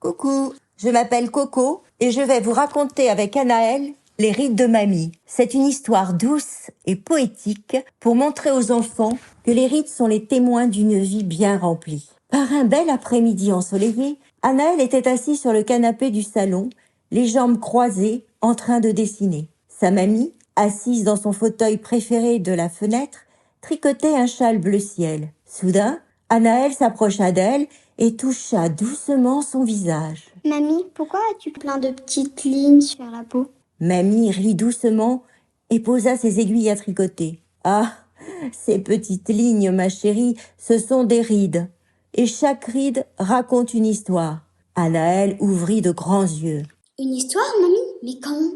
Coucou, je m'appelle Coco et je vais vous raconter avec Anaël les rides de mamie. C'est une histoire douce et poétique pour montrer aux enfants que les rides sont les témoins d'une vie bien remplie. Par un bel après-midi ensoleillé, Anaël était assis sur le canapé du salon, les jambes croisées, en train de dessiner. Sa mamie, assise dans son fauteuil préféré de la fenêtre, tricotait un châle bleu ciel. Soudain, Anaël s'approcha d'elle et toucha doucement son visage. « Mamie, pourquoi as-tu plein de petites lignes sur la peau ?» Mamie rit doucement et posa ses aiguilles à tricoter. « Ah, ces petites lignes, ma chérie, ce sont des rides. Et chaque ride raconte une histoire. » Anaël ouvrit de grands yeux. « Une histoire, mamie? Mais comment ?»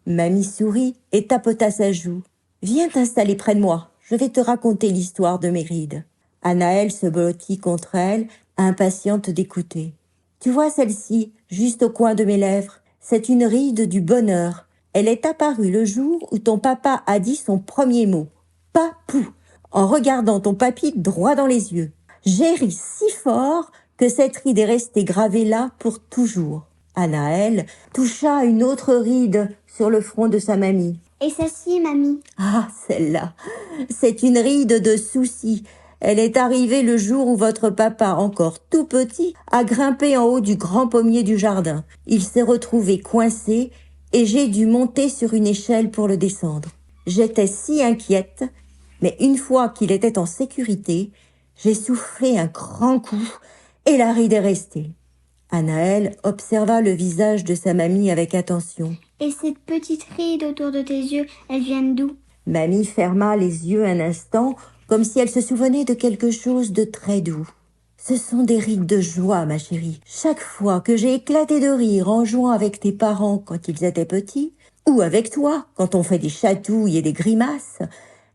Mamie sourit et tapota sa joue. « Viens t'installer près de moi, je vais te raconter l'histoire de mes rides. » Anaël se blottit contre elle, impatiente d'écouter. « Tu vois celle-ci, juste au coin de mes lèvres? C'est une ride du bonheur. Elle est apparue le jour où ton papa a dit son premier mot. Papou, en regardant ton papy droit dans les yeux. J'ai ri si fort que cette ride est restée gravée là pour toujours. » Anaël toucha une autre ride sur le front de sa mamie. « Et celle-ci, mamie ?»« Ah, celle-là, c'est une ride de soucis. Elle est arrivée le jour où votre papa, encore tout petit, a grimpé en haut du grand pommier du jardin. Il s'est retrouvé coincé et j'ai dû monter sur une échelle pour le descendre. J'étais si inquiète, mais une fois qu'il était en sécurité, j'ai soufflé un grand coup et la ride est restée. » Anaël observa le visage de sa mamie avec attention. « Et cette petite ride autour de tes yeux, elles viennent d'où ?» Mamie ferma les yeux un instant, comme si elle se souvenait de quelque chose de très doux. « Ce sont des rides de joie, ma chérie. Chaque fois que j'ai éclaté de rire en jouant avec tes parents quand ils étaient petits, ou avec toi quand on fait des chatouilles et des grimaces,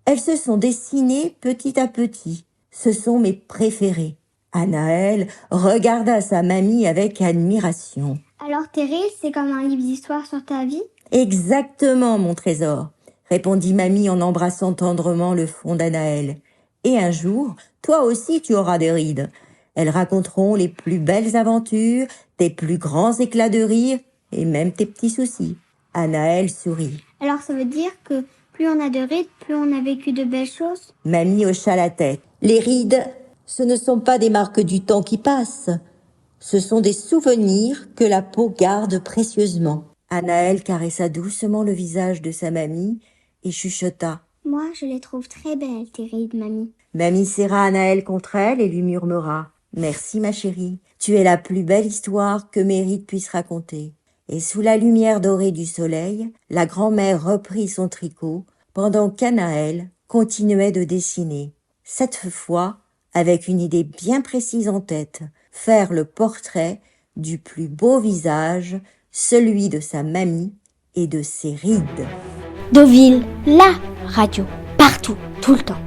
elles se sont dessinées petit à petit. Ce sont mes préférées. » Anaël regarda sa mamie avec admiration. « Alors tes rides, c'est comme un livre d'histoire sur ta vie ?» ?»« Exactement, mon trésor, » répondit mamie en embrassant tendrement le front d'Anaël. « Et un jour, toi aussi tu auras des rides. Elles raconteront les plus belles aventures, tes plus grands éclats de rire et même tes petits soucis. » Anaël sourit. « Alors ça veut dire que plus on a de rides, plus on a vécu de belles choses ?» Mamie hocha la tête. « Les rides, ce ne sont pas des marques du temps qui passe. Ce sont des souvenirs que la peau garde précieusement. » Anaël caressa doucement le visage de sa mamie et chuchota. « Moi, je les trouve très belles, tes rides, mamie. » Mamie serra Anaël contre elle et lui murmura. « Merci, ma chérie. Tu es la plus belle histoire que mes rides puissent raconter. » Et sous la lumière dorée du soleil, la grand-mère reprit son tricot pendant qu'Anaël continuait de dessiner. Cette fois, avec une idée bien précise en tête, faire le portrait du plus beau visage, celui de sa mamie et de ses rides. Deauville, la radio, partout, tout le temps.